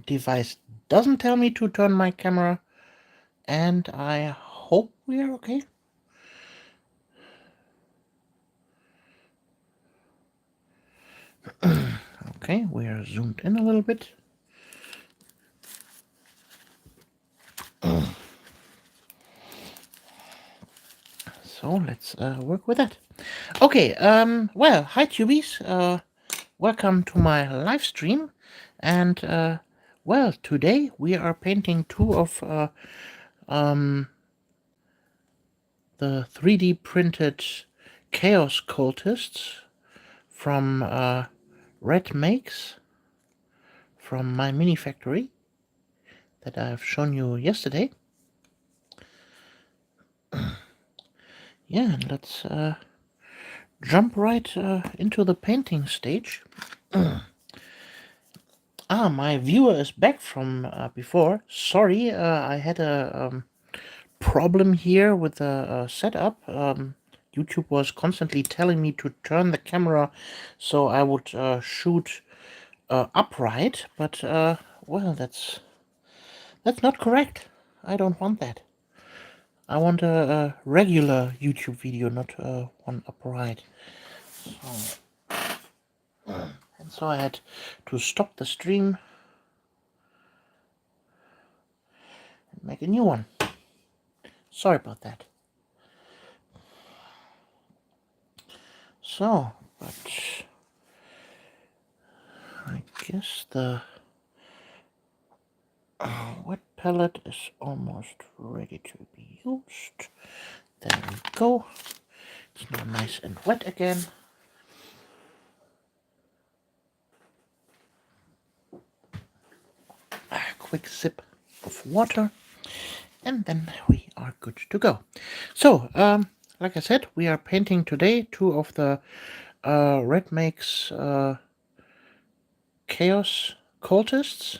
device doesn't tell me to turn my camera, and I hope we are okay. Okay, we are zoomed in a little bit. So let's work with that. Okay, well, hi Tubies. Welcome to my live stream. And, well, today we are painting two of the 3D printed Chaos Cultists from Red Makes from my mini factory that I've shown you yesterday. Yeah, and let's jump right into the painting stage. My viewer is back from before. Sorry, I had a problem here with the setup. YouTube was constantly telling me to turn the camera so I would shoot upright, but well, that's not correct. I don't want that. I want a regular YouTube video, not one upright. And so I had to stop the stream and make a new one. Sorry about that. So, but I guess the wet palette is almost ready to be used. There we go. It's now nice and wet again. A quick sip of water, and then we are good to go. So, like I said, we are painting today two of the Red Makes Chaos Cultists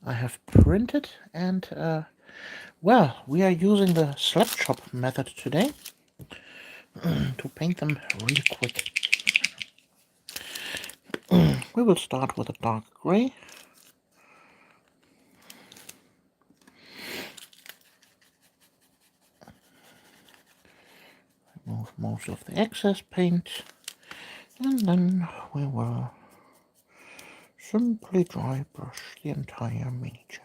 I have printed, and well, we are using the slap chop method today to paint them really quick. We will start with a dark gray. Remove most of the excess paint, and then we will simply dry brush the entire miniature.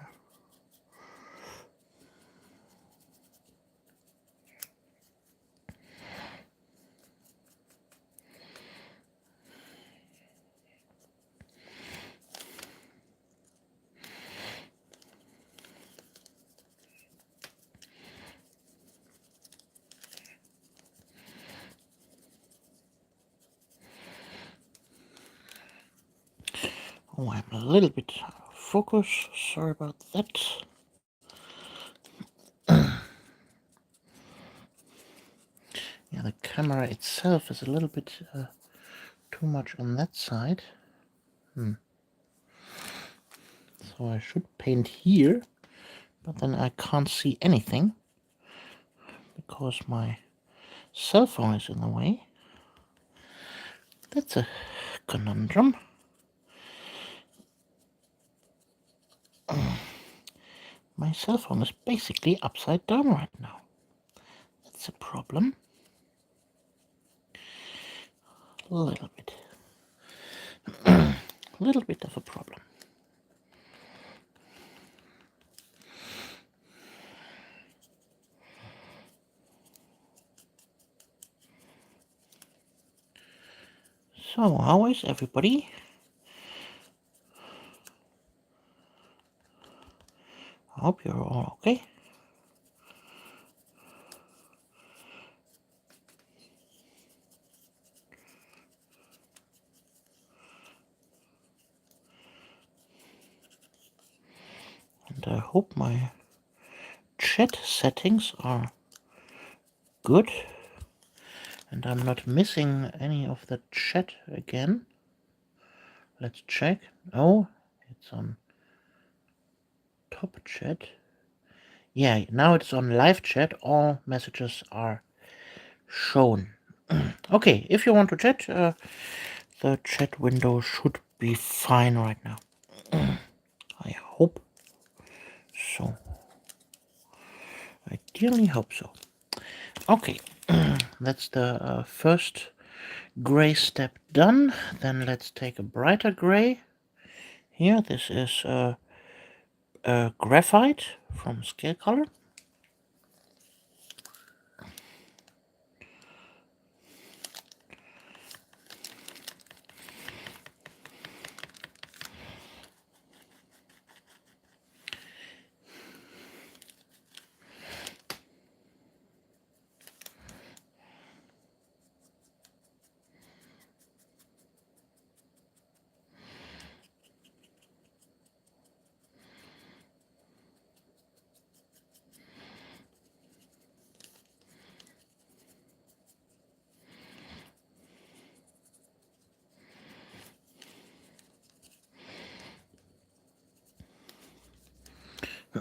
Oh, I'm a little bit out of focus. Sorry about that. Yeah, the camera itself is a little bit too much on that side. So I should paint here, but then I can't see anything because my cell phone is in the way. That's a conundrum. My cell phone is basically upside down right now. That's a problem. A little bit. A little bit of a problem. So, how is everybody? I hope you're all okay. And I hope my chat settings are good and I'm not missing any of the chat again. Let's check. Oh, it's on top chat. Yeah, now it's on live chat. All messages are shown. Okay, if you want to chat, the chat window should be fine right now. I hope so. I dearly hope so. Okay, that's the first gray step done. Then let's take a brighter gray. Here, this is graphite from Scale Color.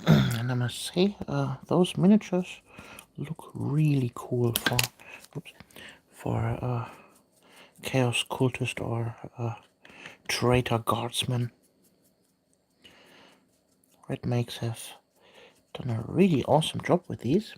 And I must say, those miniatures look really cool for Chaos Cultist or Traitor Guardsman. Red Makes have done a really awesome job with these.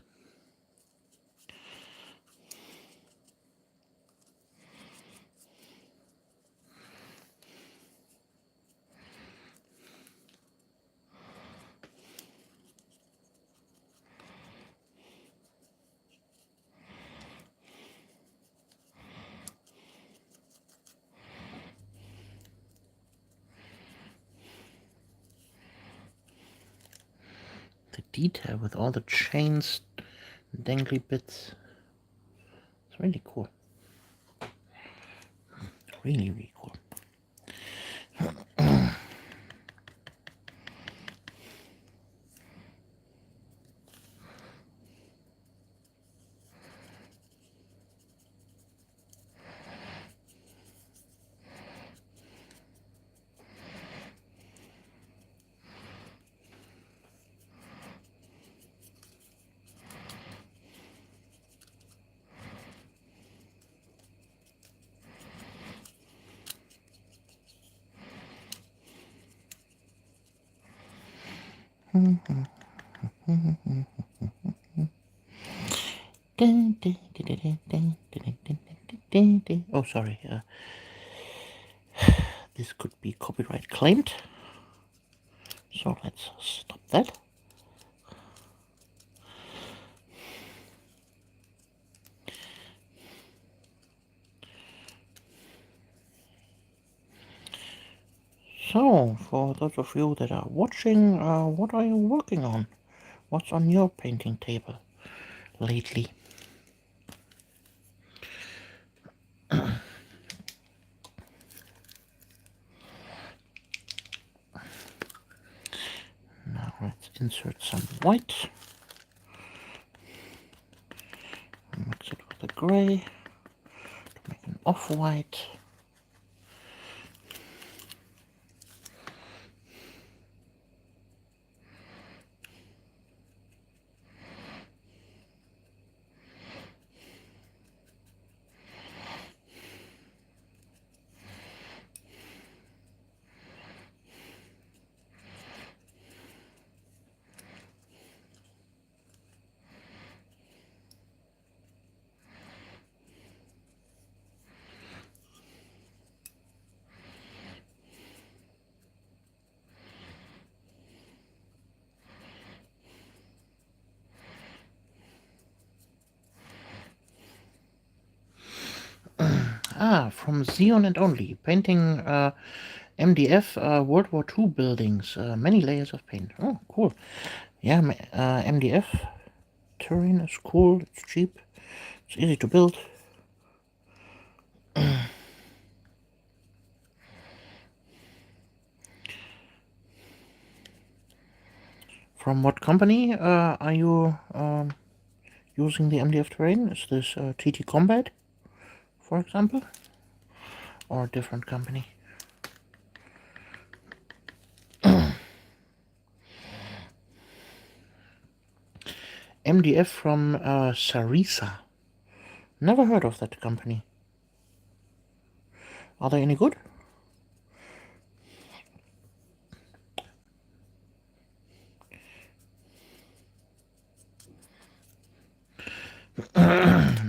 The detail with all the chains, dangly bits, it's really cool. Really, really cool. Oh, sorry. This could be copyright claimed. So let's stop that. So, for those of you that are watching, what are you working on? What's on your painting table lately? Now let's insert some white. Mix it with the gray to make an off-white. From Xeon and Only. Painting MDF World War II buildings. Many layers of paint. Oh, cool. Yeah, MDF terrain is cool. It's cheap. It's easy to build. From what company are you using the MDF terrain? Is this TT Combat, for example? Or a different company? MDF from Sarisa. Never heard of that company. Are they any good?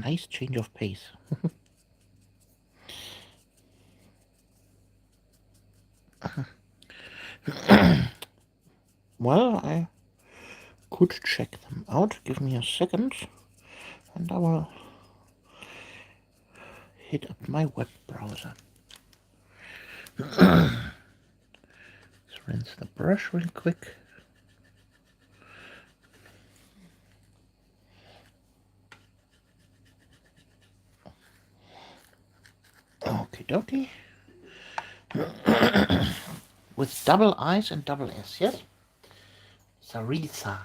nice change of pace. Well, I could check them out. Give me a second, and I will hit up my web browser. Let's rinse the brush real quick. Okie dokie. With double I's and double S, yes? Sarisa.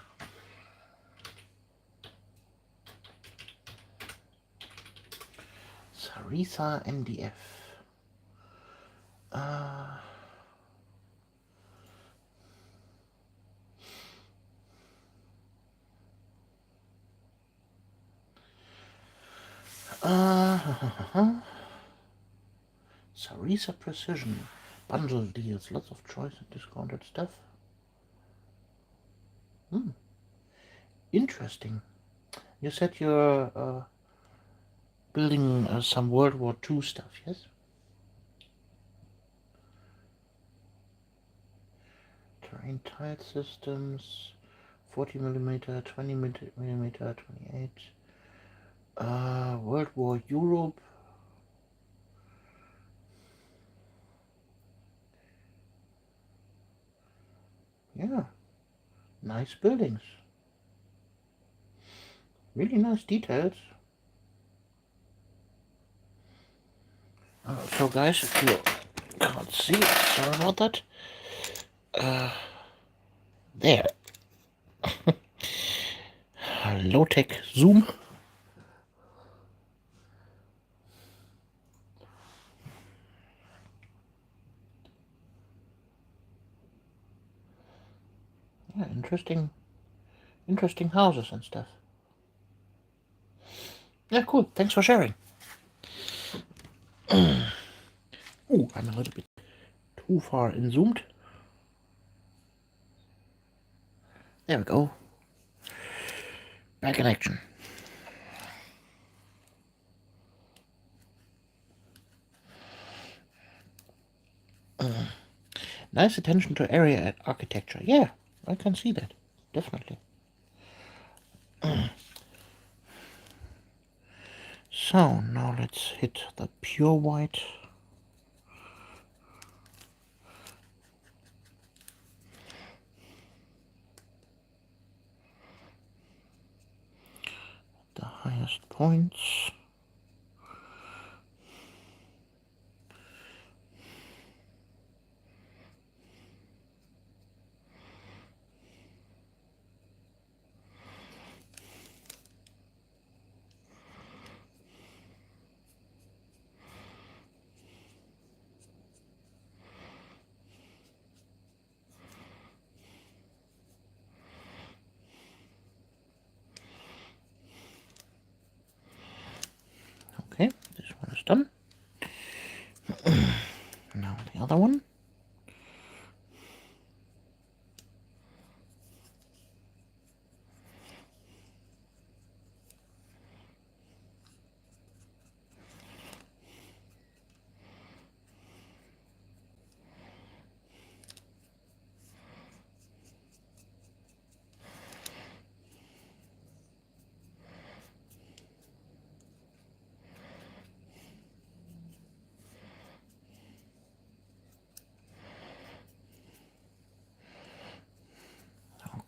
Sarisa NDF. Sarisa Precision. Bundle deals. Lots of choice and discounted stuff. Interesting. You said you're building some World War II stuff, yes? Terrain tile systems. 40mm, 20mm, 28. World War Europe. Yeah, nice buildings. Really nice details. So guys, if you can't see, sorry about that. There. Low-tech zoom. Yeah, interesting houses and stuff. Yeah, cool. Thanks for sharing. Ooh, I'm a little bit too far inzoomed. There we go. Back in action. Nice attention to area architecture. Yeah, I can see that. Definitely. So, now let's hit the pure white. The highest points. Okay, this one is done. Now the other one.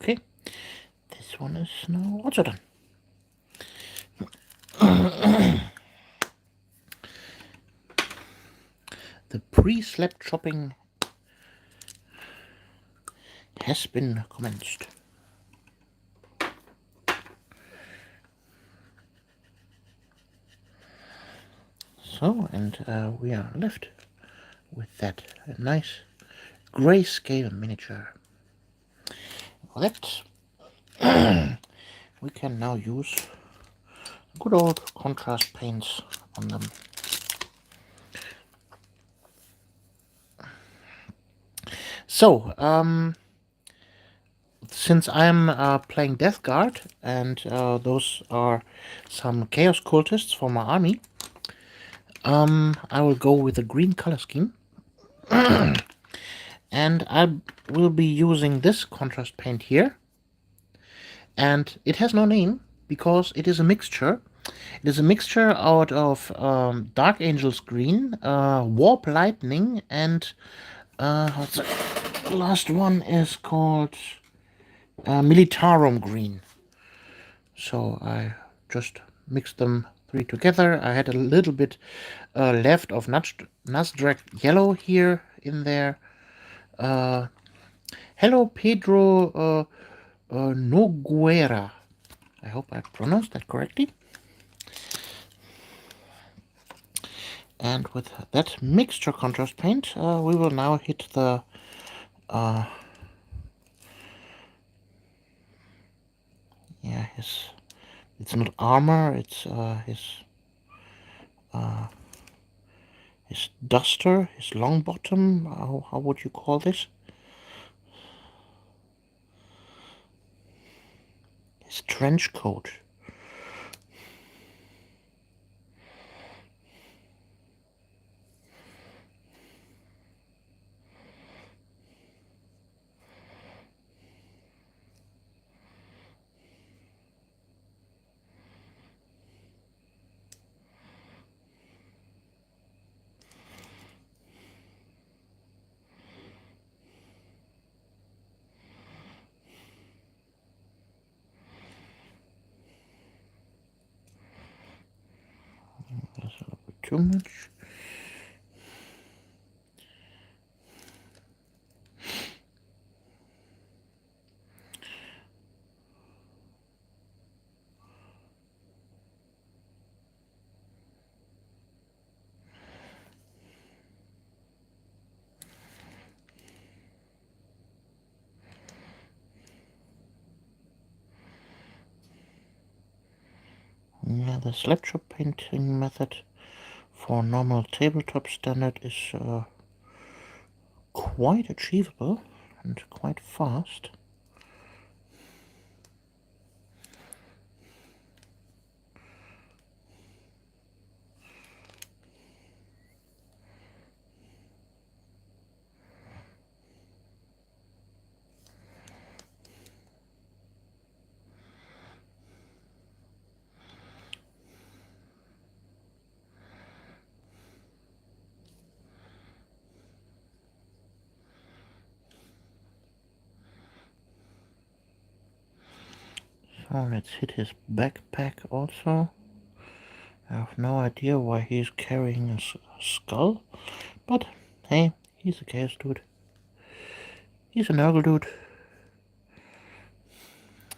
Okay, this one is now also done. The pre-slab chopping has been commenced. So, and we are left with that nice grayscale miniature. For that, we can now use good old contrast paints on them. So, since I'm playing Death Guard, and those are some Chaos Cultists for my army, I will go with the green color scheme. And I will be using this contrast paint here. And it has no name because it is a mixture. It is a mixture out of Dark Angels green, Warp Lightning, and what's the last one is called Militarum green. So I just mixed them three together. I had a little bit left of Nasdaq yellow here in there. Hello, Pedro Noguera. I hope I pronounced that correctly. And with that mixture contrast paint, we will now hit the it's not armor, it's his duster, his long bottom. How would you call this? His trench coat. That's a little bit too much. Yeah, the slapshot painting method for normal tabletop standard is quite achievable and quite fast. So let's hit his backpack also. I have no idea why he's carrying a skull, but hey, he's a chaos dude. He's a Nurgle dude.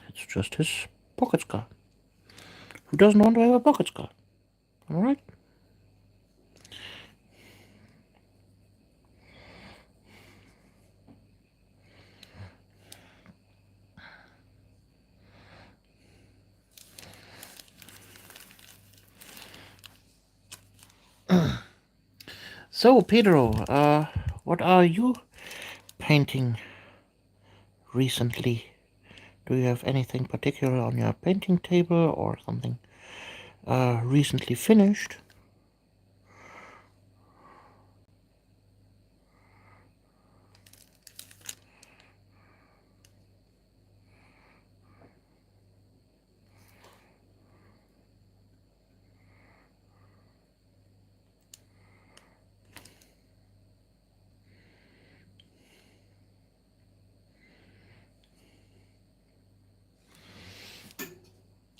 It's just his pocket skull. Who doesn't want to have a pocket skull? Alright? So, Pedro, what are you painting recently? Do you have anything particular on your painting table or something recently finished?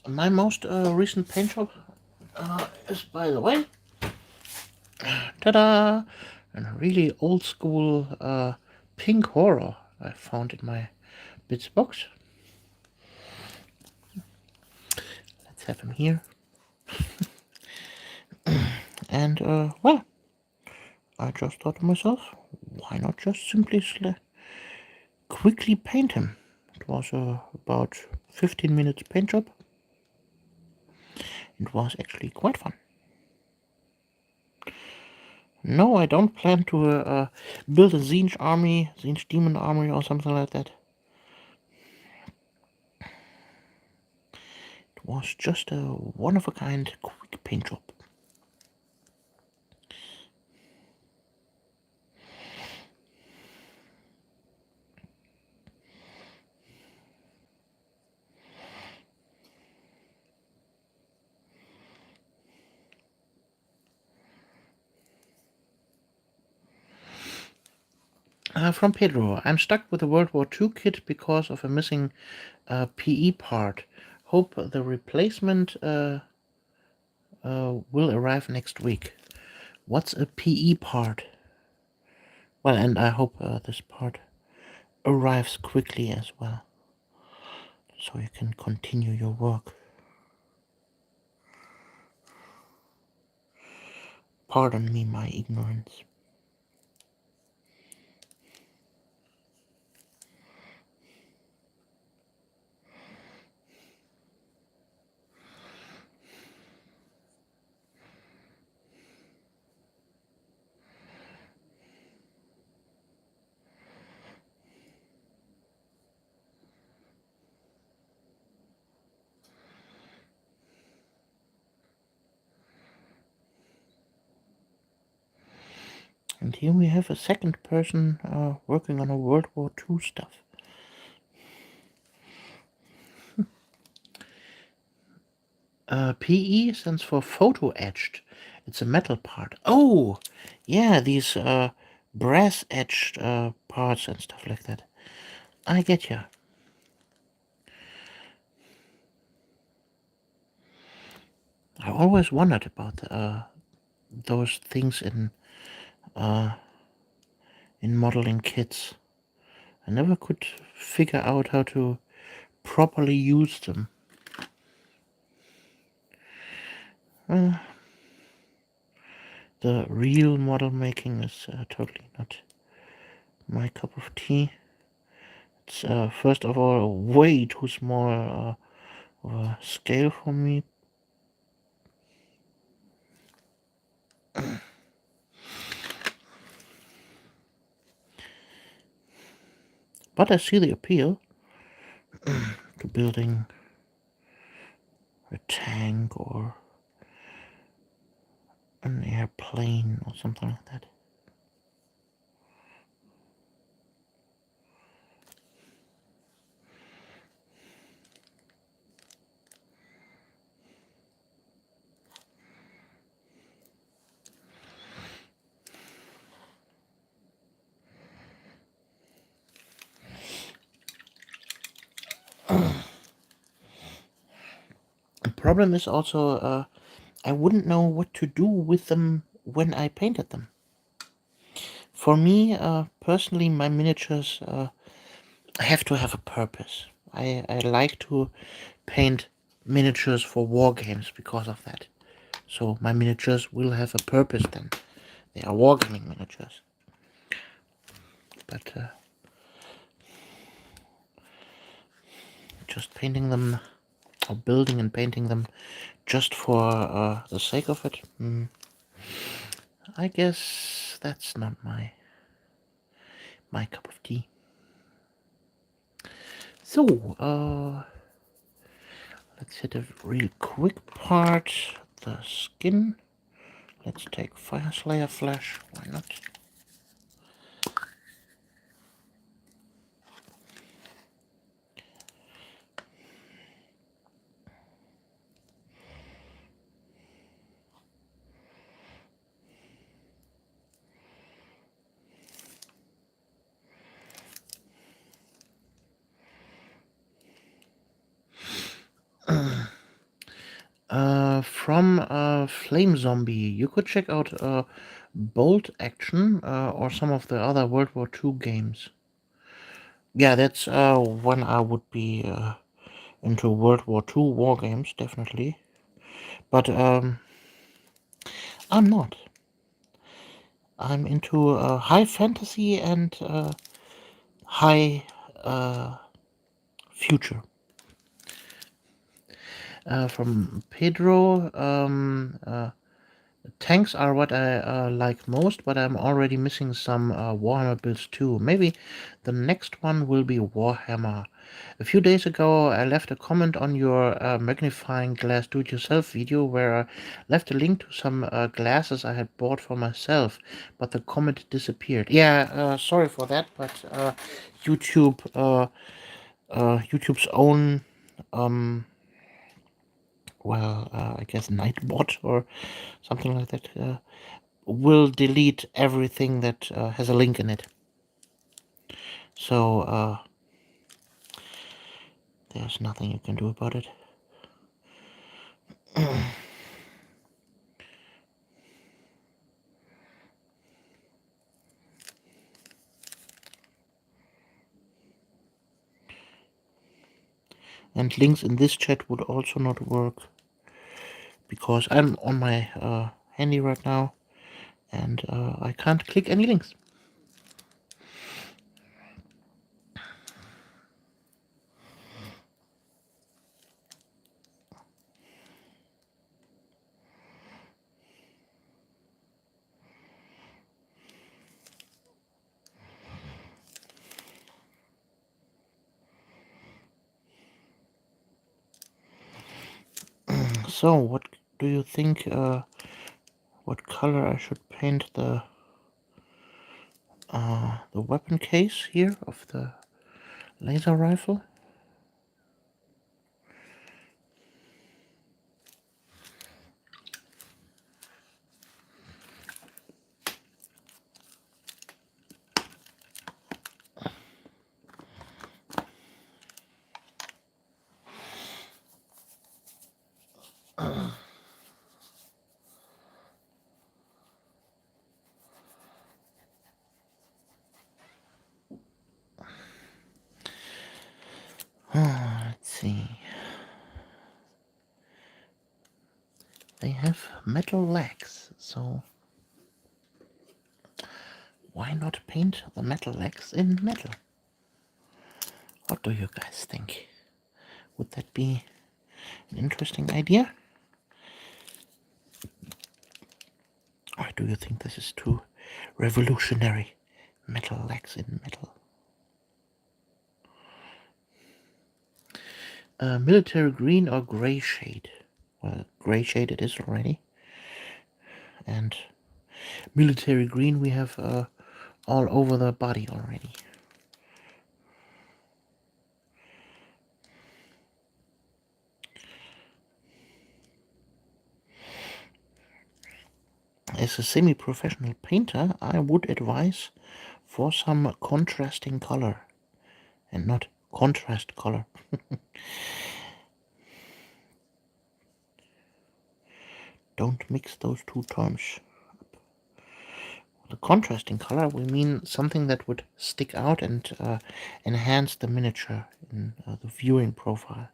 My most recent paint job is, by the way, ta-da! A really old school pink horror I found in my bits box. Let's have him here. And well, I just thought to myself, why not just simply quickly paint him? It was about 15 minutes paint job. It was actually quite fun. No, I don't plan to build a Tzeentch army, Tzeentch demon army or something like that. was just a one-of-a-kind quick paint job. From Pedro, I'm stuck with a World War II kit because of a missing PE part. Hope the replacement will arrive next week. What's a PE part? Well, and I hope this part arrives quickly as well, so you can continue your work. Pardon me my ignorance. And here we have a second person working on a World War II stuff. PE stands for photo etched. It's a metal part. Oh, yeah, these brass etched parts and stuff like that. I get ya. I always wondered about those things in modeling kits. I never could figure out how to properly use them. The real model making is totally not my cup of tea. It's first of all way too small of a scale for me. But I see the appeal to building a tank or an airplane or something like that. The problem is also I wouldn't know what to do with them when I painted them. For me, personally, my miniatures have to have a purpose. I like to paint miniatures for war games because of that. So my miniatures will have a purpose then. They are wargaming miniatures. But just painting them, or building and painting them just for the sake of it, I guess that's not my cup of tea. So, let's hit a real quick part, the skin. Let's take Fyreslayer Flash, why not? From Flame Zombie, you could check out Bolt Action or some of the other World War II games. Yeah, that's when I would be into World War II war games, definitely. But I'm not. I'm into high fantasy and high future. From Pedro, Tanks are what I like most, but I'm already missing some Warhammer builds too. Maybe the next one will be Warhammer. A few days ago, I left a comment on your magnifying glass do-it-yourself video where I left a link to some glasses I had bought for myself, but the comment disappeared. Yeah, sorry for that, but YouTube, YouTube's own, I guess Nightbot or something like that, will delete everything that has a link in it. So there's nothing you can do about it. And links in this chat would also not work because I'm on my handy right now and I can't click any links. So what do you think, what color I should paint the weapon case here of the laser rifle? Let's see. They have metal legs, so why not paint the metal legs in metal? What do you guys think? Would that be an interesting idea? Or do you think this is too revolutionary? Metal legs in metal. Military green or gray shade? Well, gray shade it is already. And military green we have all over the body already. As a semi-professional painter, I would advise for some contrasting color and not contrast color. Don't mix those two terms. The contrasting color, we mean something that would stick out and enhance the miniature in the viewing profile.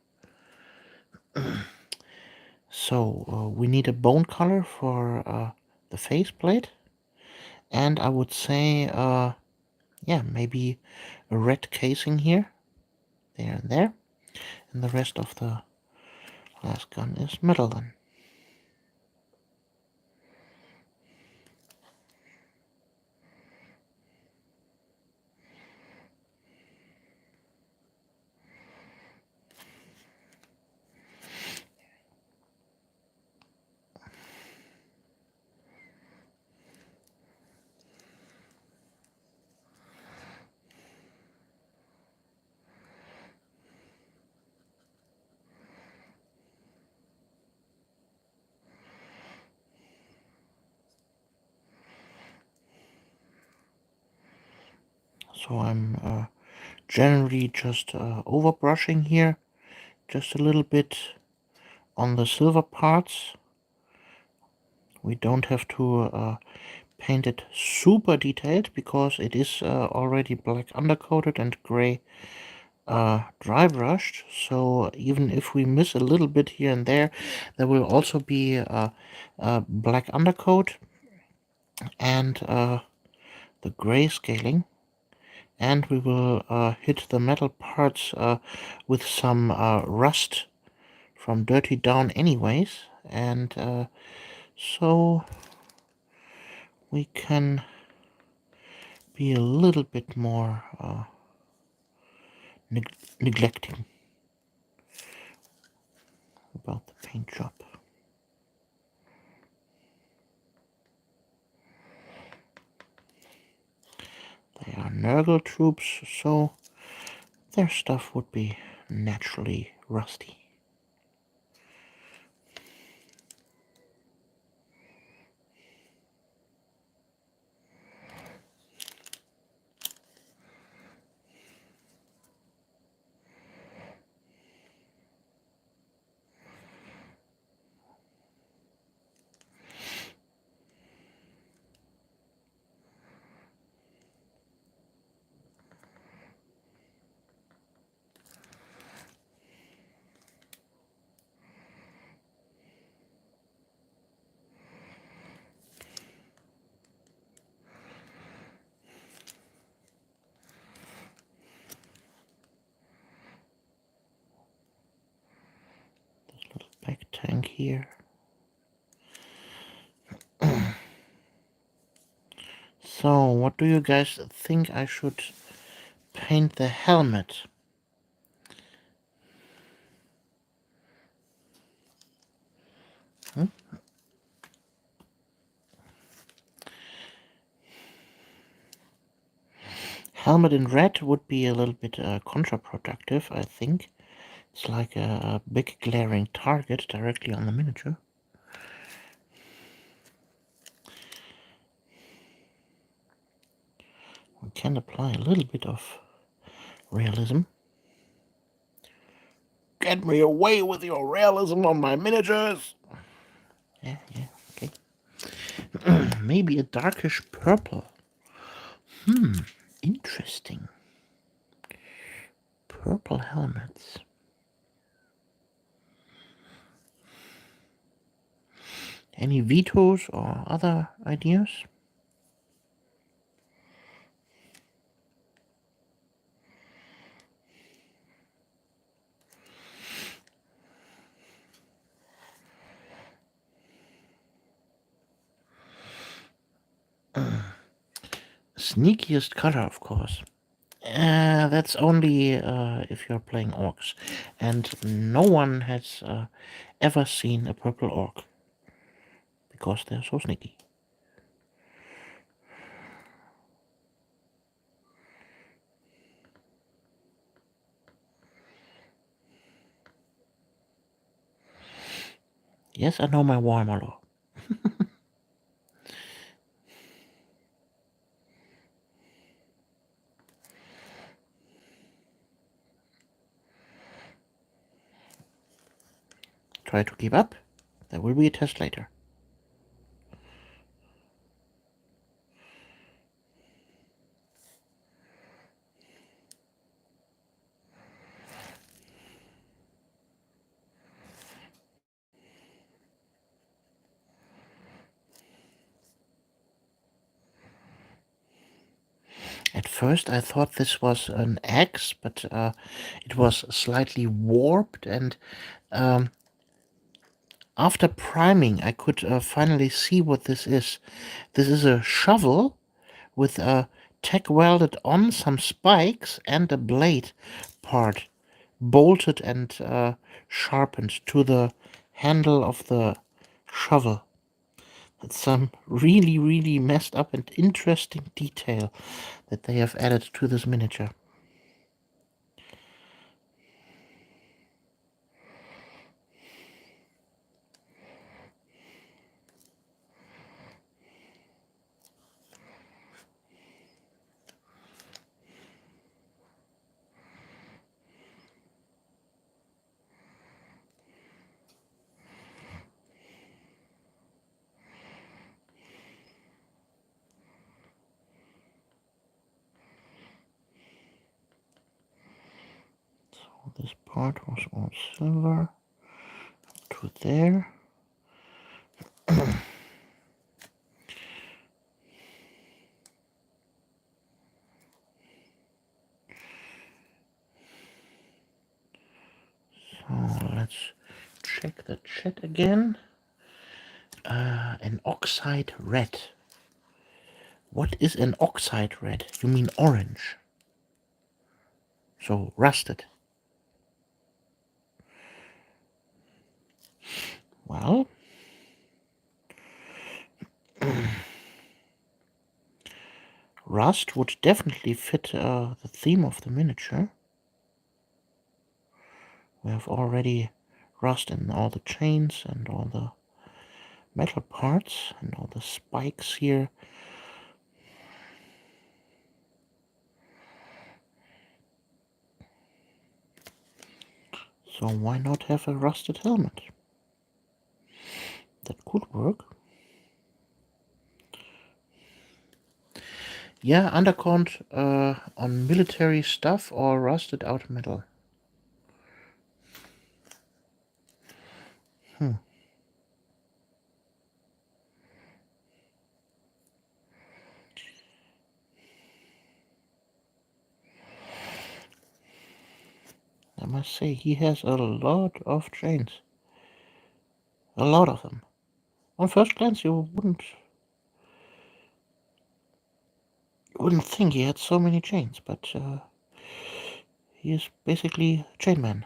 So we need a bone color for the faceplate, and I would say, yeah, maybe a red casing here, there and there, and the rest of the last gun is metal then. So I'm generally just overbrushing here, just a little bit on the silver parts. We don't have to paint it super detailed because it is already black undercoated and gray dry brushed. So even if we miss a little bit here and there will also be a black undercoat and the gray scaling. And we will hit the metal parts with some rust from Dirty Down anyways. And so we can be a little bit more neglecting about the paint job. They are Nurgle troops, so their stuff would be naturally rusty. This little back tank here. So, what do you guys think I should paint the helmet? Helmet in red would be a little bit counterproductive, I think. It's like a big glaring target directly on the miniature. We can apply a little bit of realism. Get me away with your realism on my miniatures! Yeah, okay. Maybe a darkish purple. Interesting. Purple helmets. Any vetoes or other ideas? Sneakiest color, of course. That's only if you're playing orcs. And no one has ever seen a purple orc. Because they're so sneaky. Yes, I know my Warhammer lore. Try to keep up. There will be a test later. At first I thought this was an axe, but it was slightly warped, and after priming I could finally see what this is. This is a shovel with a tack welded on, some spikes, and a blade part bolted and sharpened to the handle of the shovel. It's some really, really messed up and interesting detail that they have added to this miniature. So this part was all silver to there. So let's check the chat again. An oxide red. What is an oxide red? You mean orange? So rusted. Well, rust would definitely fit the theme of the miniature. We have already rust in all the chains and all the metal parts and all the spikes here. So why not have a rusted helmet? That could work. Yeah, undercount on military stuff or rusted out metal. I must say, he has a lot of chains. A lot of them. On first glance, you wouldn't think he had so many chains, but he is basically a chain man.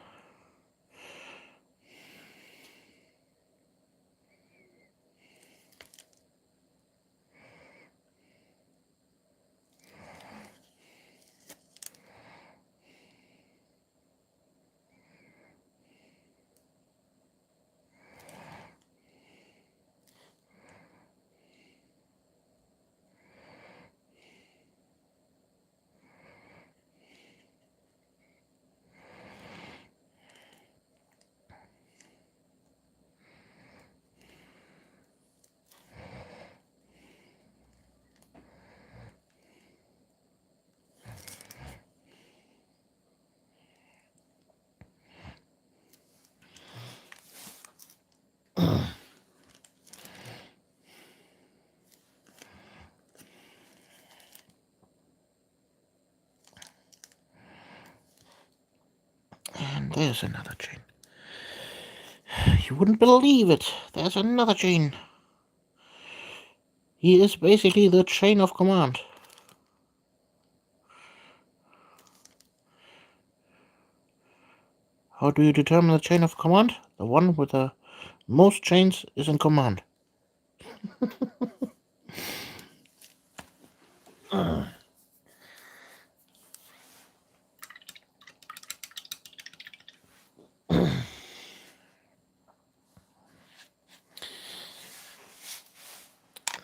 And there's another chain. You wouldn't believe it. There's another chain. He is basically the chain of command. How do you determine the chain of command? The one with the most chains is in command.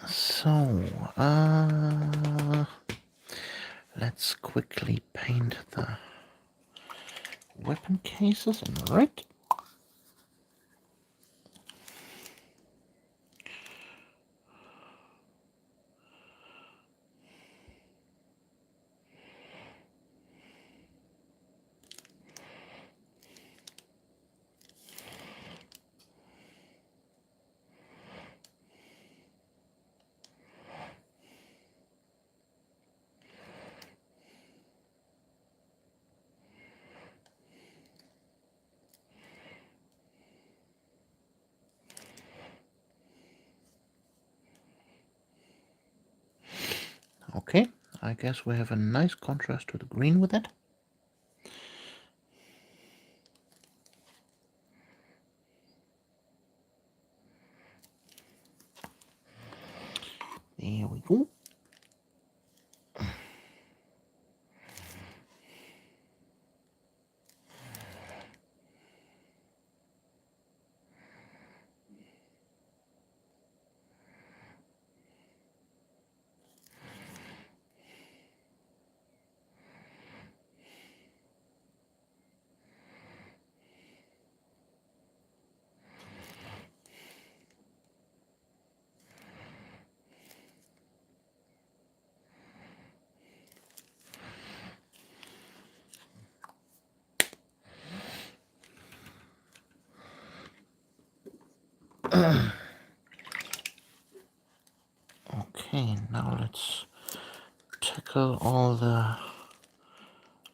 So, let's quickly paint the weapon cases in red. Okay, I guess we have a nice contrast to the green with it. There we go. Okay, now let's tackle all the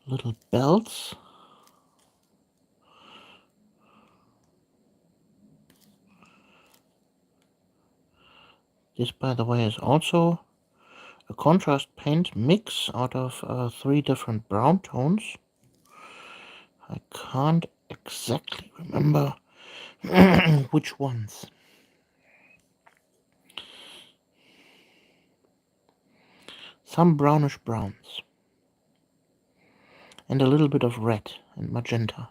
little belts. This, by the way, is also a contrast paint mix out of 3 different brown tones. I can't exactly remember which ones. Some brownish browns. And a little bit of red and magenta.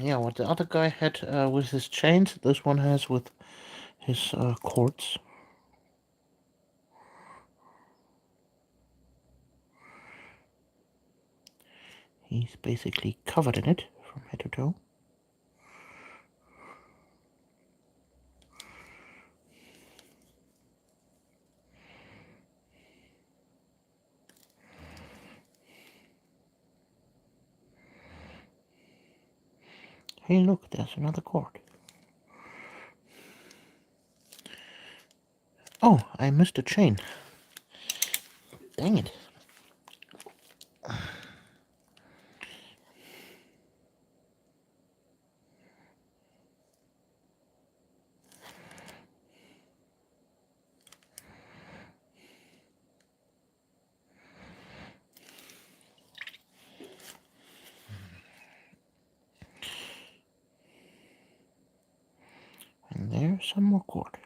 Yeah, what the other guy had with his chains, this one has with his cords. He's basically covered in it from head to toe. Hey, look, there's another cord. Oh, I missed a chain. Dang it. And there's some more cord.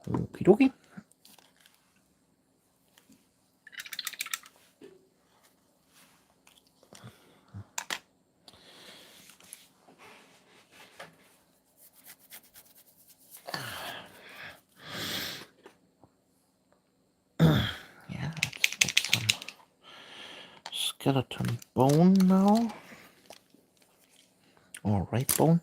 Okie dokie. Yeah, let's get some skeleton bone now. Or right bone.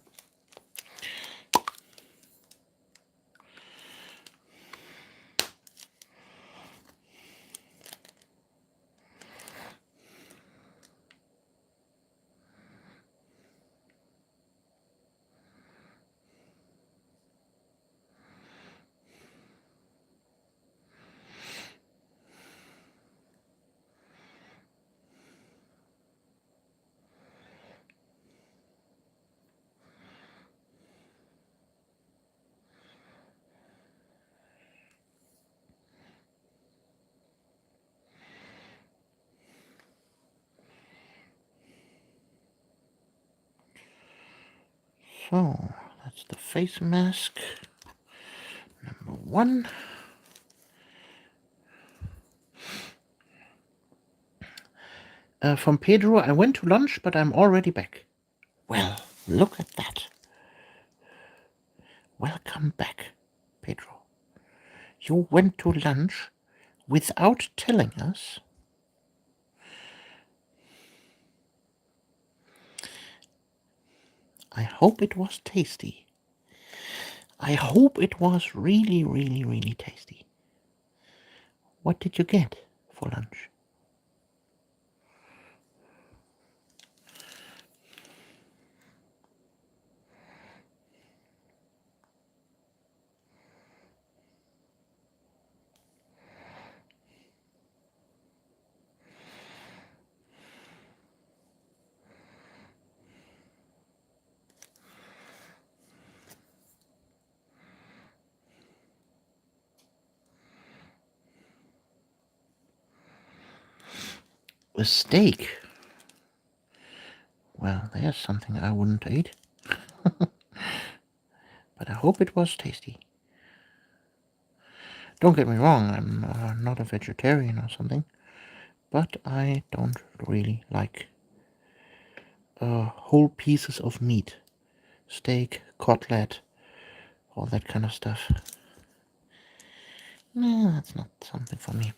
So, that's the face mask. Number 1. From Pedro, I went to lunch, but I'm already back. Well, look at that. Welcome back, Pedro. You went to lunch without telling us? I hope it was tasty. I hope it was really, really, really tasty. What did you get for lunch? A steak. Well, there's something I wouldn't eat. But I hope it was tasty. Don't get me wrong, I'm not a vegetarian or something, but I don't really like whole pieces of meat. Steak, cutlet, all that kind of stuff. No, that's not something for me.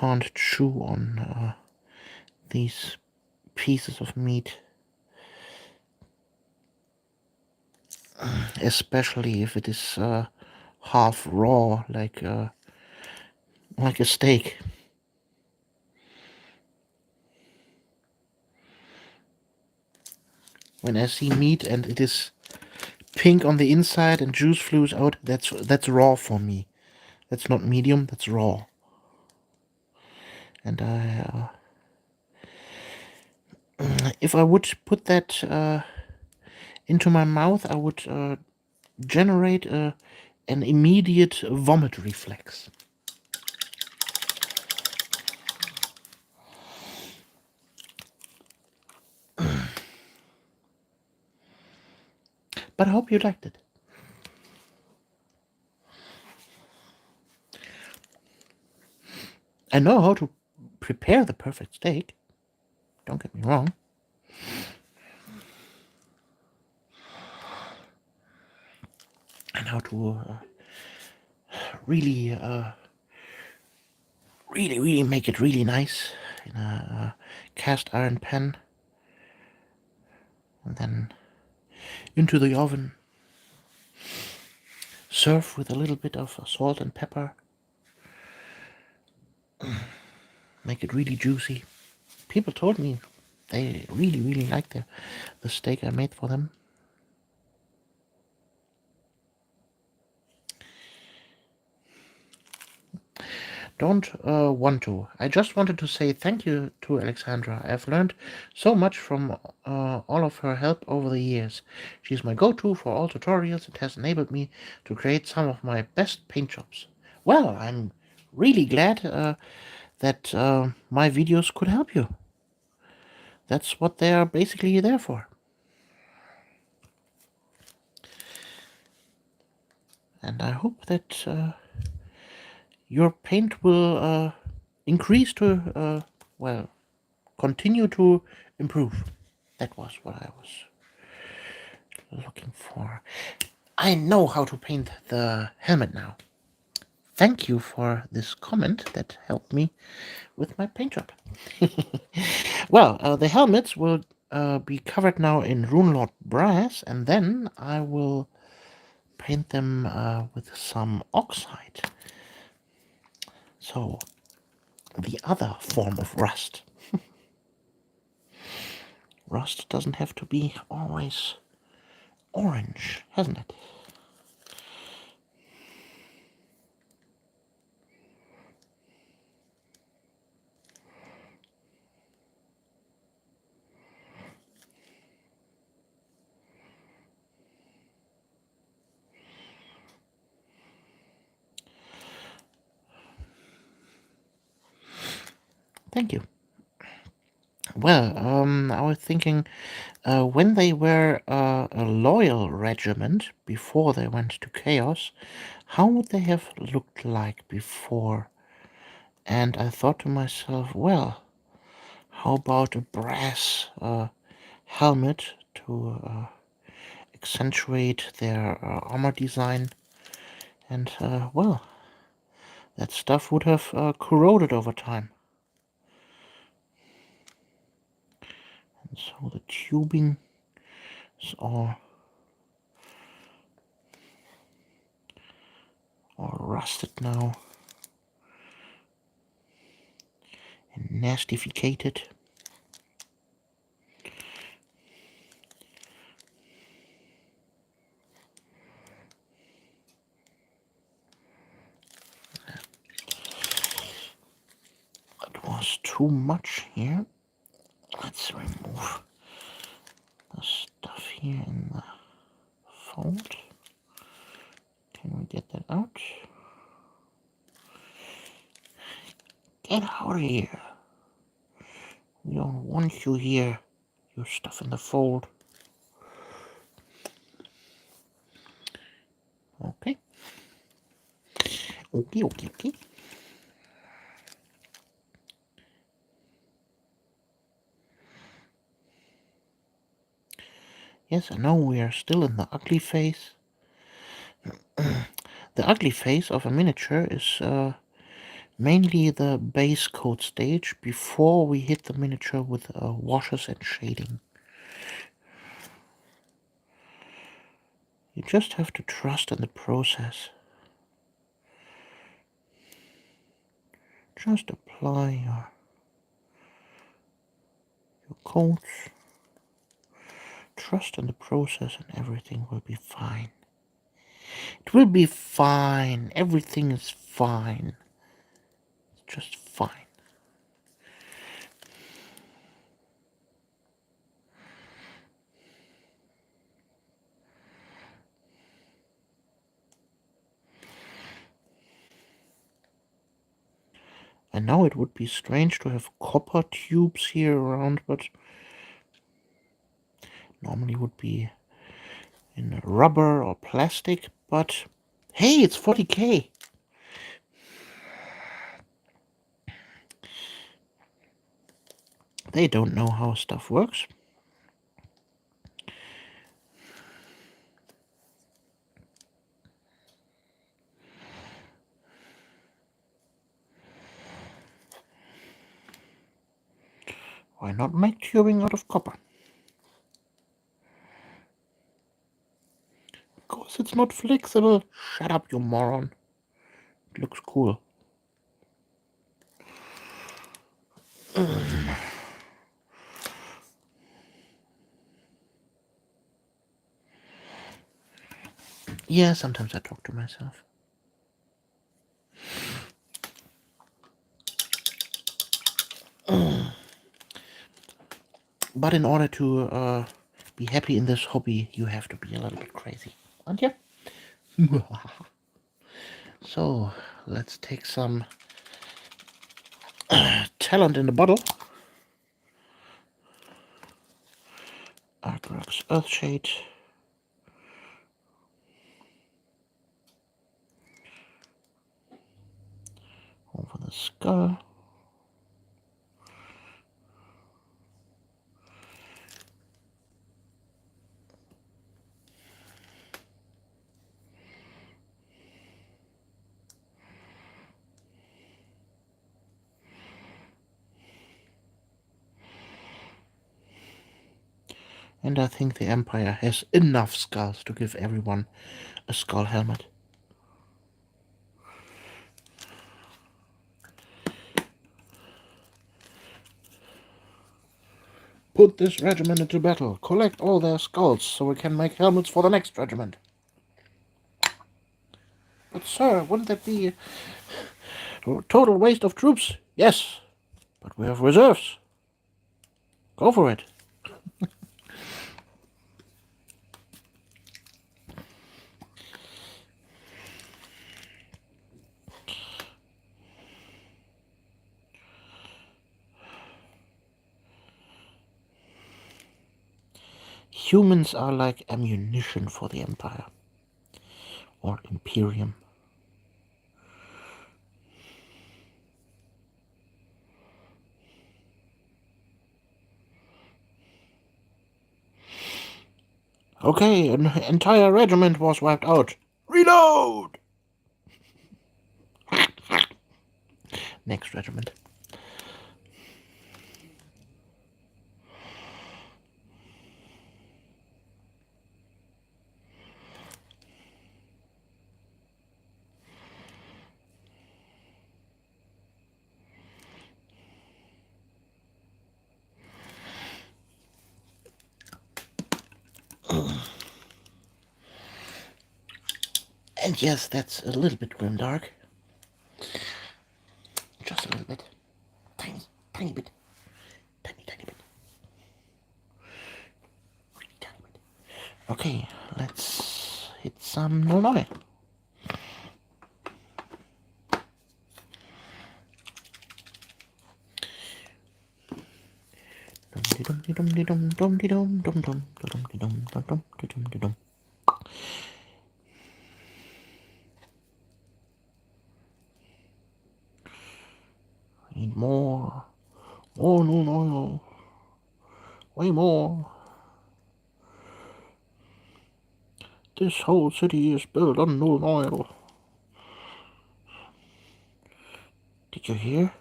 can't chew on these pieces of meat, especially if it is half raw, like a steak. When I see meat and it is pink on the inside and juice flows out, that's raw for me. That's not medium, that's raw. And if I would put that into my mouth, I would generate an immediate vomit reflex. But I hope you liked it. I know how to prepare the perfect steak. Don't get me wrong. And how to really make it really nice in a cast iron pan. And then into the oven. Serve with a little bit of salt and pepper. Make it really juicy. People told me they really liked the steak I made for them. Don't want to. I just wanted to say thank you to Alexandra. I've learned so much from all of her help over the years. She's my go-to for all tutorials and has enabled me to create some of my best paint jobs. Well, I'm really glad that my videos could help you. That's what they are basically there for. And I hope that your paint will increase to, well, continue to improve. That was what I was looking for. I know how to paint the helmet now. Thank you for this comment that helped me with my paint job. Well, the helmets will be covered now in Runelord brass, and then I will paint them with some oxide. So, the other form of rust. Rust doesn't have to be always orange, hasn't it? Thank you. Well, I was thinking when they were a loyal regiment before they went to chaos, how would they have looked like before? And I thought to myself, well, how about a brass helmet to accentuate their armor design? And, well, that stuff would have corroded over time. And so the tubing is all rusted now and nastificated. That was too much here. Let's remove the stuff here in the fold. Can we get that out? Get out of here. We don't want you here. Your stuff in the fold. Okay. Okay. Yes, I know we are still in the ugly phase. The ugly phase of a miniature is Mainly the base coat stage before we hit the miniature with washes and shading. You just have to trust in the process. Just apply your coats. Trust in the process and everything will be fine. It will be fine. Everything is fine. It's just fine. And now it would be strange to have copper tubes here around, but normally would be in rubber or plastic, but hey, it's 40k. They don't know how stuff works. Why not make tubing out of copper? Because it's not flexible. Shut up, you moron. It looks cool. Yeah, sometimes I talk to myself. But in order to be happy in this hobby, you have to be a little bit crazy, aren't you? So, let's take some talent in the bottle. Artworks Earthshade. Over the skull. And I think the Empire has enough skulls to give everyone a skull helmet. Put this regiment into battle. Collect all their skulls so we can make helmets for the next regiment. But sir, wouldn't that be a total waste of troops? Yes, but we have reserves. Go for it. Humans are like ammunition for the Empire. Or Imperium. Okay, an entire regiment was wiped out. Reload! Next regiment. And yes, that's a little bit grimdark. Just a little bit. Tiny, tiny bit. Tiny, tiny bit. Really tiny bit. Okay, let's hit some Null. Need more. More Null oil. Way more. This whole city is built on Null oil. Did you hear?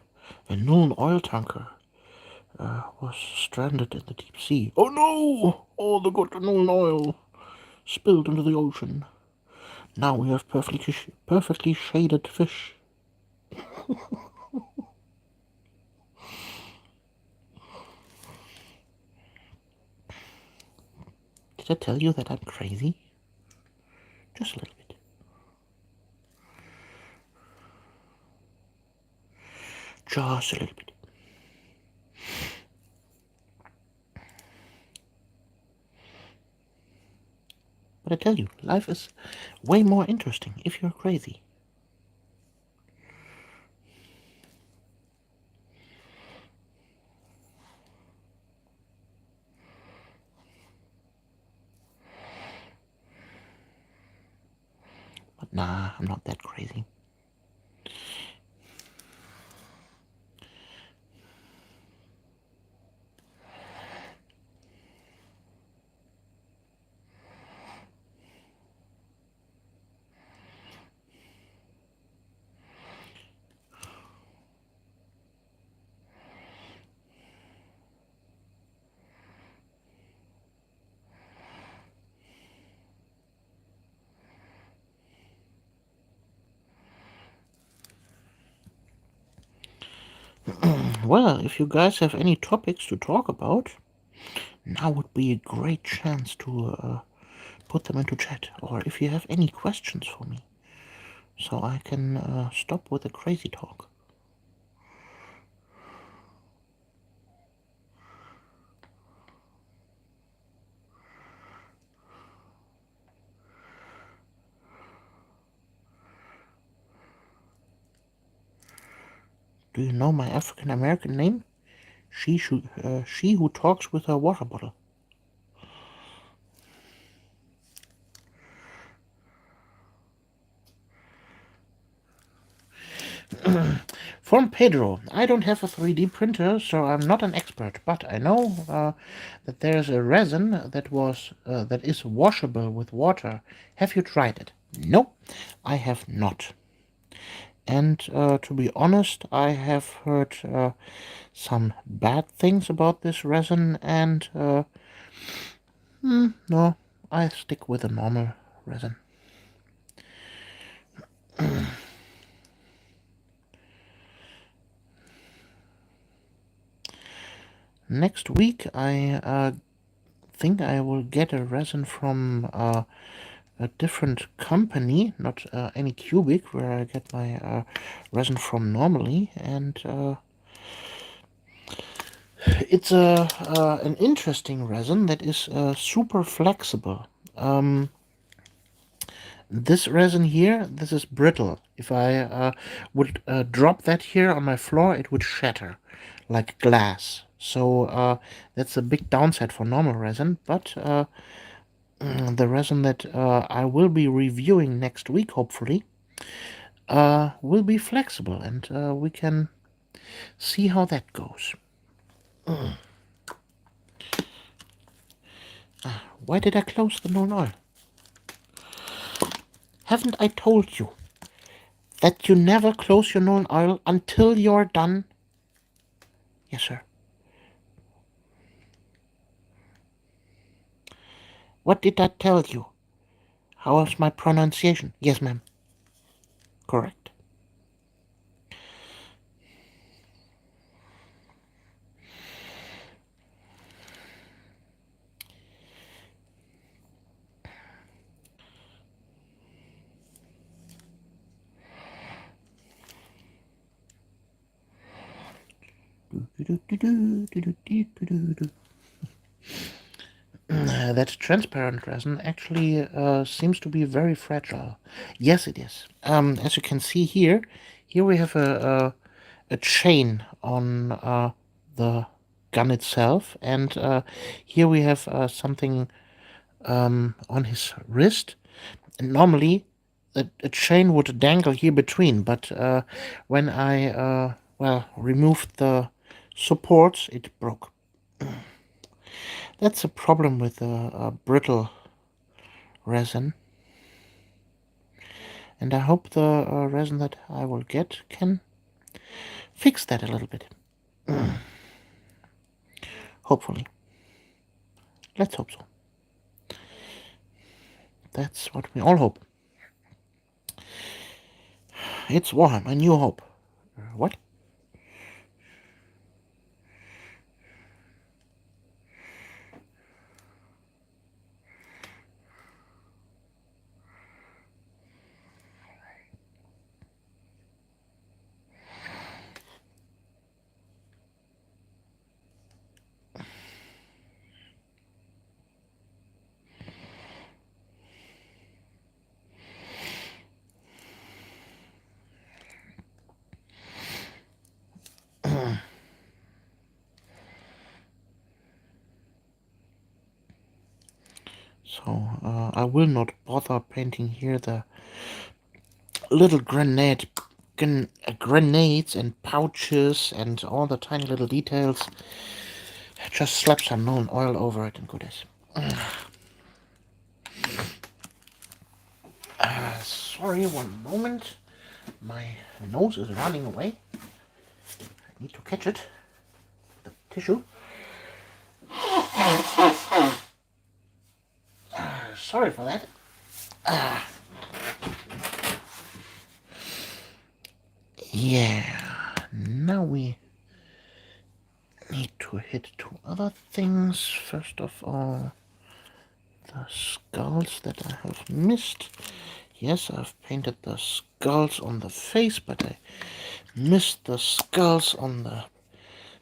A Nuln oil tanker was stranded in the deep sea. Oh no! All the good Nuln oil spilled into the ocean. Now we have perfectly shaded fish. Did I tell you that I'm crazy? Just a little bit. Just a little bit. But I tell you, life is way more interesting if you're crazy. But nah, I'm not that crazy. Well, if you guys have any topics to talk about, now would be a great chance to put them into chat. Or if you have any questions for me, so I can stop with the crazy talk. Do you know my African American name? She who talks with her water bottle. From Pedro. I don't have a 3D printer, so I'm not an expert, but I know that there's a resin that is washable with water. Have you tried it? No, I have not. And to be honest, I have heard some bad things about this resin, and no, I stick with a normal resin. Next week, I think I will get a resin from a different company, not Anycubic, where I get my resin from normally, and it's an interesting resin that is super flexible. This resin here, this is brittle. If I would drop that here on my floor, it would shatter like glass. So that's a big downside for normal resin, but the resin that I will be reviewing next week, hopefully, will be flexible, and we can see how that goes. Why did I close the Nuln Oil? Haven't I told you that you never close your Nuln Oil until you're done? Yes, sir. What did I tell you? How was my pronunciation? Yes, ma'am. Correct. That transparent resin actually seems to be very fragile. Yes, it is. As you can see here, we have a chain on the gun itself, and here we have something on his wrist. And normally, a chain would dangle here between, but when I removed the supports, it broke. That's a problem with a brittle resin, and I hope the resin that I will get can fix that a little bit. Hopefully. Let's hope so. That's what we all hope. It's Warhammer, a new hope. What? So, I will not bother painting here the little grenades and pouches and all the tiny little details. Just slap some Nuln Oil over it and good as. Sorry, one moment. My nose is running away. I need to catch it. The tissue. Sorry for that. Yeah, now we need to hit two other things. First of all, the skulls that I have missed. Yes, I've painted the skulls on the face, but I missed the skulls on the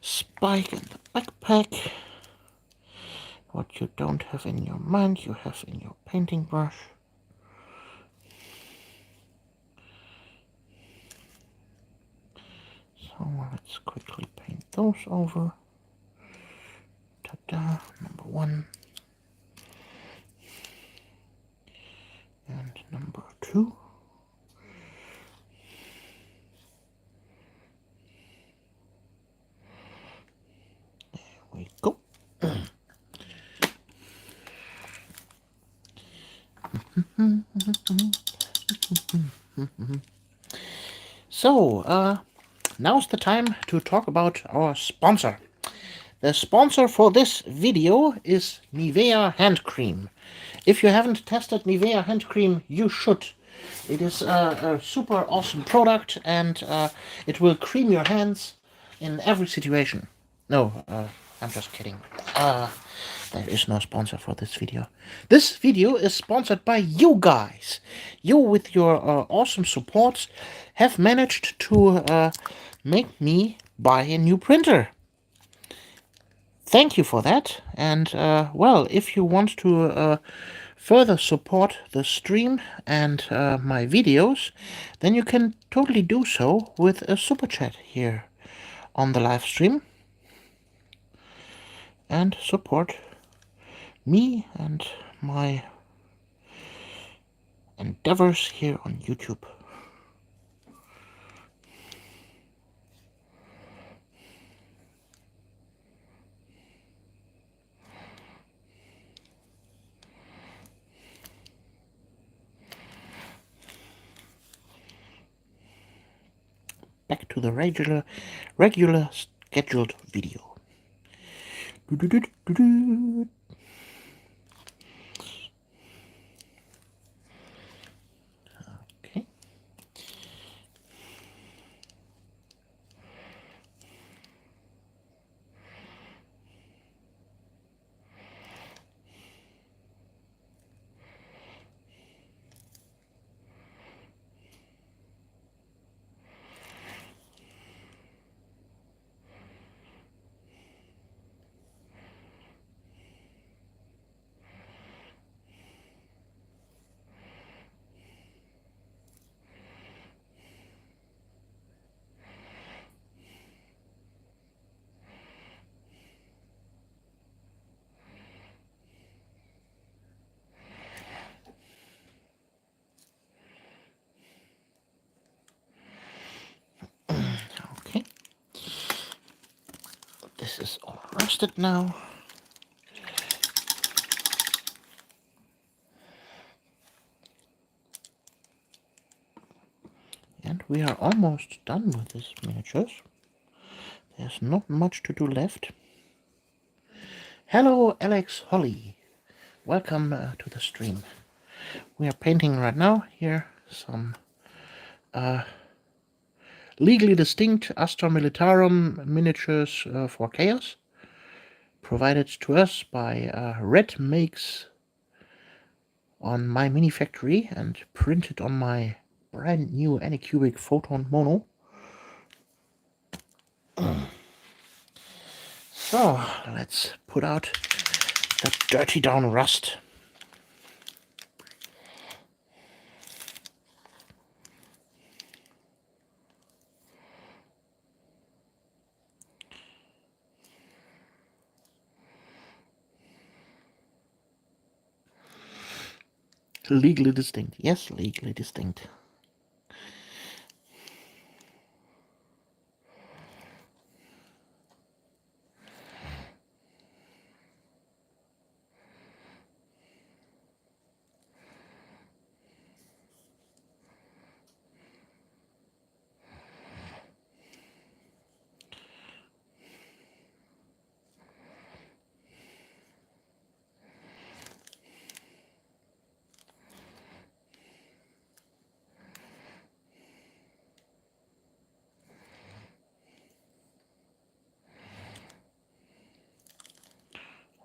spike and the backpack. What you don't have in your mind, you have in your painting brush. So let's quickly paint those over. Ta-da, number 1. And number 2. There we go. So, now's the time to talk about our sponsor. The sponsor for this video is Nivea Hand Cream. If you haven't tested Nivea Hand Cream, you should. It is a super awesome product, and it will cream your hands in every situation. No, I'm just kidding. There is no sponsor for this video. This video is sponsored by you guys. You, with your awesome support, have managed to make me buy a new printer. Thank you for that. And, well, if you want to further support the stream and my videos, then you can totally do so with a super chat here on the live stream and support me and my endeavors here on YouTube. Back to the regular scheduled video. Okay. Okay. This is all rusted now. And we are almost done with these miniatures. There's not much to do left. Hello, Alex Holly. Welcome to the stream. We are painting right now here some legally distinct Astra Militarum miniatures for Chaos, provided to us by Red Makes on my mini factory and printed on my brand new Anycubic Photon Mono. So let's put out the dirty down rust. Legally distinct. Yes, legally distinct.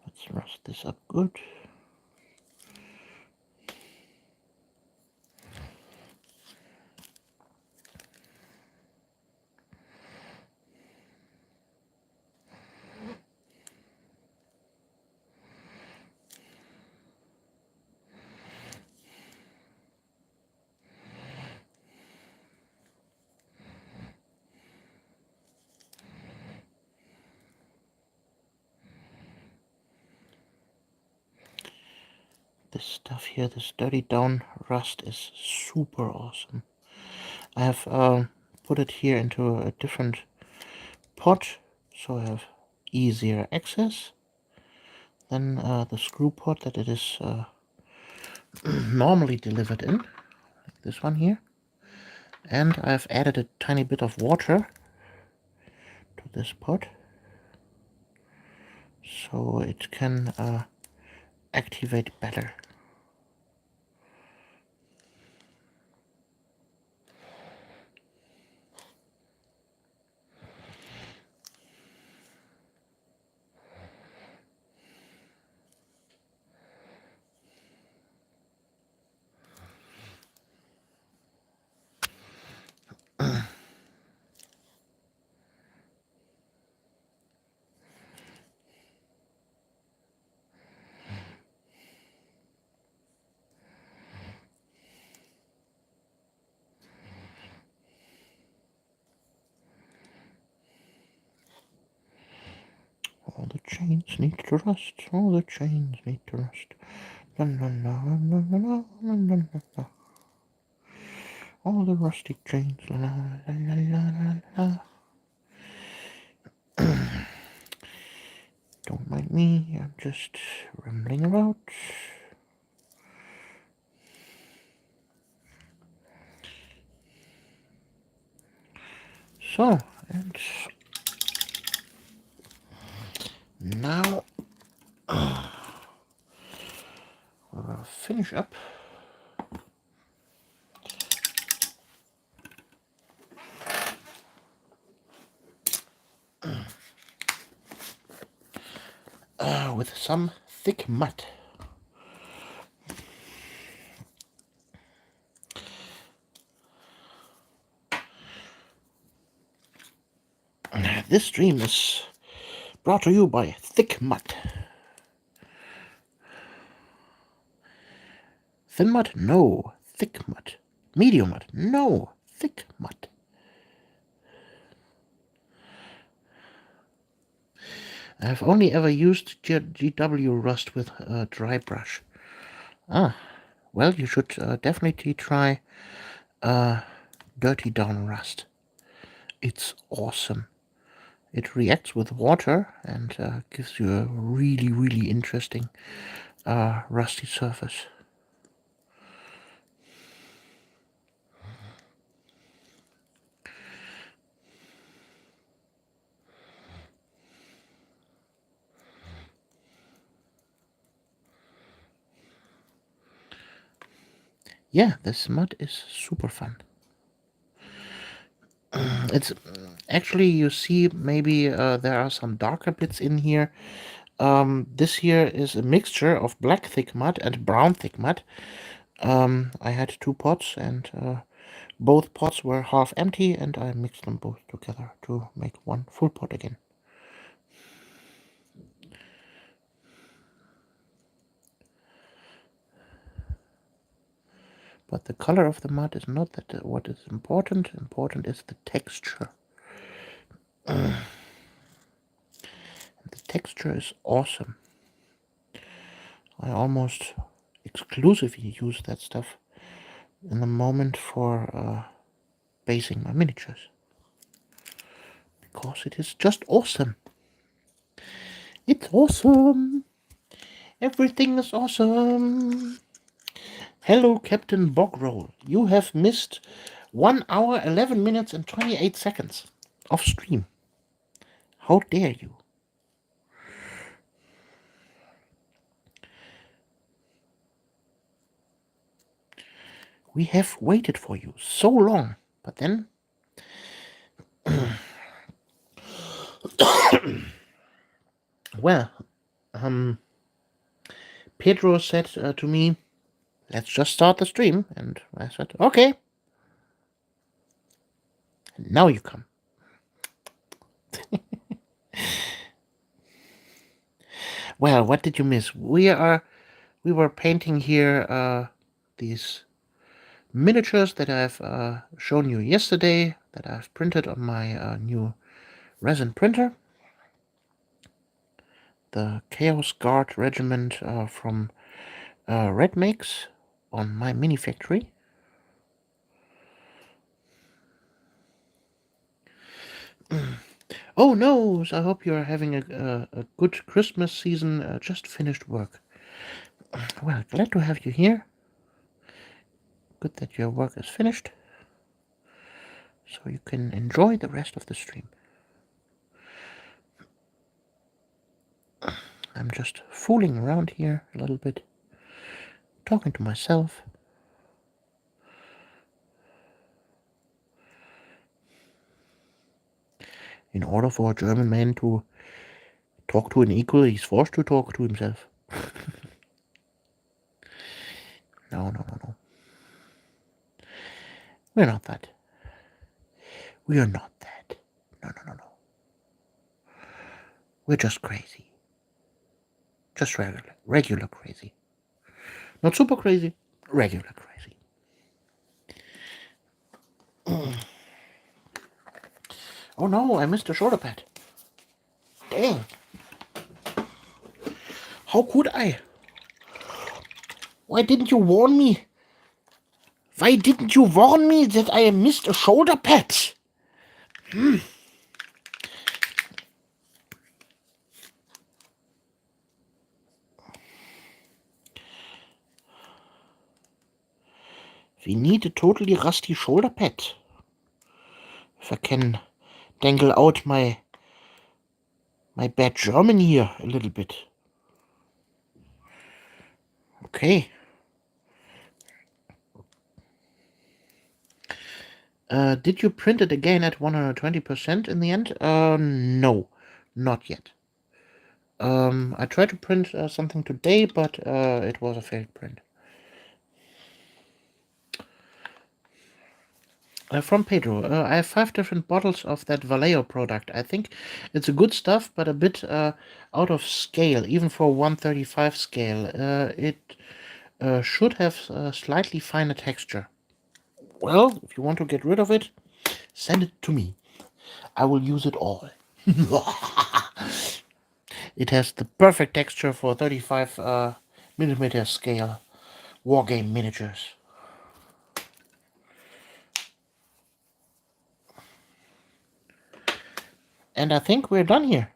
Let's rust this up good. This stuff here, this dirty down rust is super awesome. I have put it here into a different pot, so I have easier access than the screw pot that it is normally delivered in, like this one here. And I've added a tiny bit of water to this pot, so it can activate better. All the chains need to rust. All the chains need to rust. La, la, la, la, la, la, la, la, la. All the rusty chains. La, la, la, la, la, la. Don't mind me. I'm just rambling about. So, and now we'll finish up with some thick mud. This stream is brought to you by Thick Mud. Thin mud? No. Thick mud. Medium mud? No. Thick mud. I've only ever used GW rust with a dry brush. Well, you should definitely try dirty down rust. It's awesome. It reacts with water and gives you a really, really interesting rusty surface. Yeah, this mod is super fun. It's actually, you see, maybe there are some darker bits in here. This here is a mixture of black thick mud and brown thick mud. I had 2 pots, and both pots were half empty, and I mixed them both together to make one full pot again. But the color of the mud is not what is important. Important is the texture. The texture is awesome. I almost exclusively use that stuff in the moment for basing my miniatures, because it is just awesome. It's awesome. Everything is awesome. Hello, Captain Bogroll. You have missed 1 hour, 11 minutes, and 28 seconds of stream. How dare you? We have waited for you so long, but then... Well, Pedro said to me, let's just start the stream, and I said, okay. And now you come. Well, what did you miss? We were painting here these miniatures that I've shown you yesterday, that I've printed on my new resin printer. The Chaos Guard Regiment from Red Makes on my mini factory. Oh no, I hope you're having a good Christmas season. Just finished work. Well, glad to have you here. Good that your work is finished, so you can enjoy the rest of the stream. I'm just fooling around here a little bit, talking to myself. In order for a German man to talk to an equal, he's forced to talk to himself. No. We're not that. We are not that. No. We're just crazy. Just regular crazy. Not super crazy, regular crazy. Oh no, I missed a shoulder pad. Dang. How could I? Why didn't you warn me? Why didn't you warn me that I missed a shoulder pad? We need a totally rusty shoulder pad. If I can dangle out my bad German here a little bit. Okay. Did you print it again at 120% in the end? No, not yet. I tried to print something today, but it was a failed print. From Pedro, I have 5 different bottles of that Vallejo product. I think it's a good stuff, but a bit out of scale, even for 135 scale. It should have a slightly finer texture. Well, if you want to get rid of it, send it to me. I will use it all. It has the perfect texture for 35 millimeter scale wargame miniatures. And I think we're done here.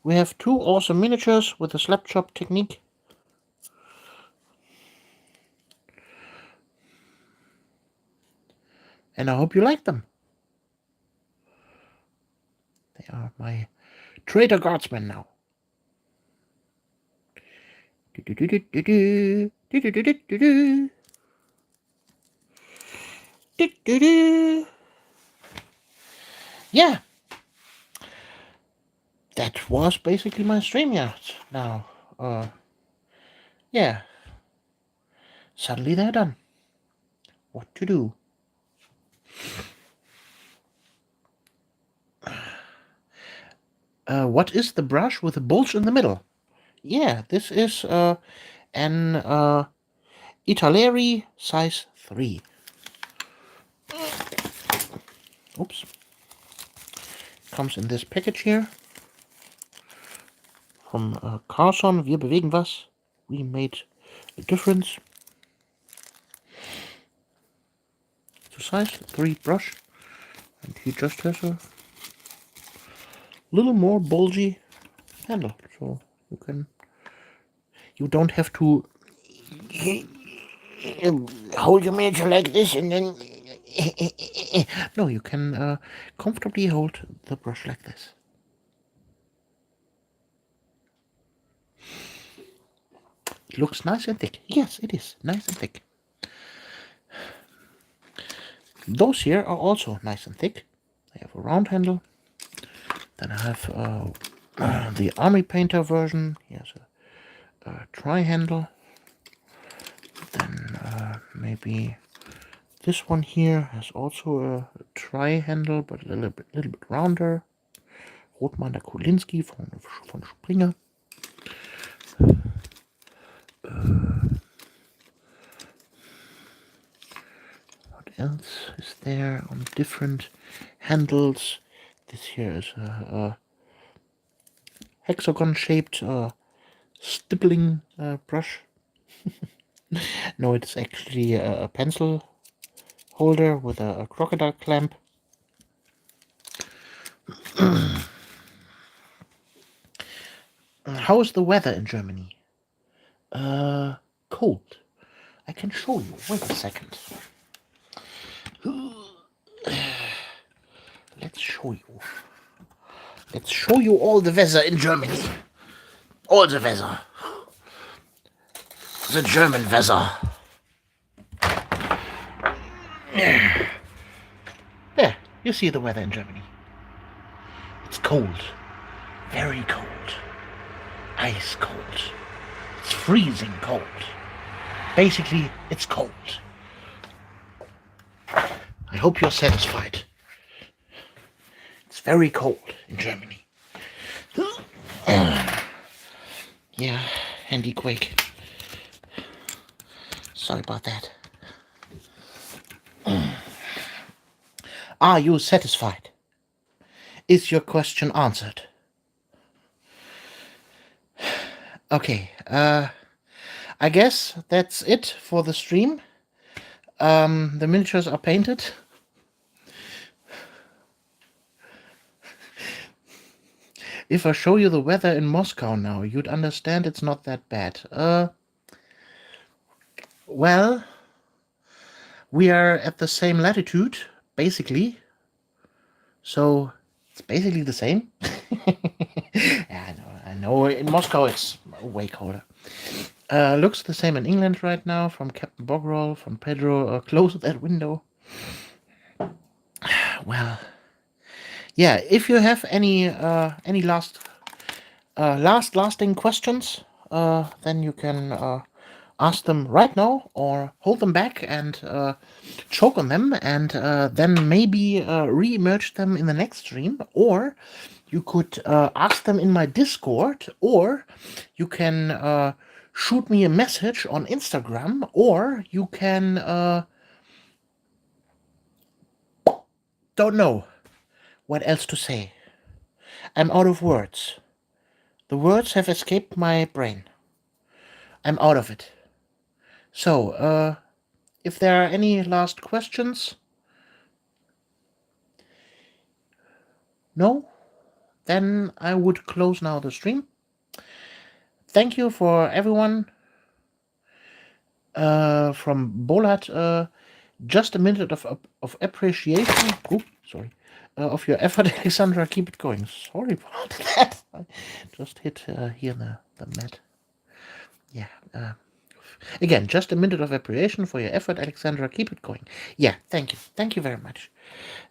We have 2 awesome miniatures with the slap chop technique. And I hope you like them. They are my traitor guardsmen now. Yeah, that was basically my StreamYard. Now, yeah, suddenly they're done. What to do? What is the brush with the bulge in the middle? Yeah, this is an Italeri size 3. Oops. Comes in this package here. From Carson, Wir bewegen was. We made a difference. It's a size 3 brush. And he just has a little more bulgy handle. So you don't have to hold your miniature like this and then no, you can comfortably hold the brush like this. It looks nice and thick. Yes, it is nice and thick. Those here are also nice and thick. They have a round handle. Then I have the Army Painter version. Here's a tri-handle. Then maybe this one here has also a tri-handle, but a little bit rounder. Rotmann Kulinski von Springer. What else is there on different handles? This here is a hexagon-shaped stippling brush. No, it's actually a pencil holder with a crocodile clamp. How is the weather in Germany? Cold. I can show you. Wait a second. Let's show you. Let's show you all the weather in Germany. All the weather. The German weather. There, you see the weather in Germany. It's cold. Very cold. Ice cold. It's freezing cold. Basically, it's cold. I hope you're satisfied. It's very cold in Germany. Yeah, handy quake. Sorry about that. Are you satisfied? Is your question answered? Okay, I guess that's it for the stream. The miniatures are painted. If I show you the weather in Moscow now, you'd understand it's not that bad. Well, we are at the same latitude, basically. So it's basically the same. Yeah, I know. In Moscow it's way colder. Looks the same in England right now. From Captain Bogrol, from Pedro. Close that window. Well, yeah. If you have any lasting questions, then you can ask them right now or hold them back and choke on them, and then maybe re-emerge them in the next stream, or you could ask them in my Discord, or you can shoot me a message on Instagram, or you can don't know what else to say. I'm out of words. The words have escaped my brain. I'm out of it. So, if there are any last questions? No? Then I would close now the stream. Thank you for everyone. From Bolat, just a minute of appreciation. Oops, sorry. Of your effort, Alexandra. Keep it going. Sorry about that. I just hit here the mat. Yeah. Again, just a minute of appreciation for your effort, Alexandra. Keep it going. Yeah, thank you. Thank you very much.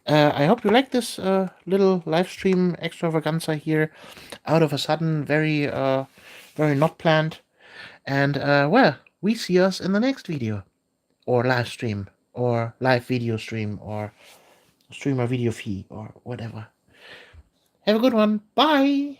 I hope you like this little live stream extravaganza here. Out of a sudden, very not planned. And, well, we see us in the next video. Or live stream. Or live video stream. Or streamer video feed. Or whatever. Have a good one. Bye!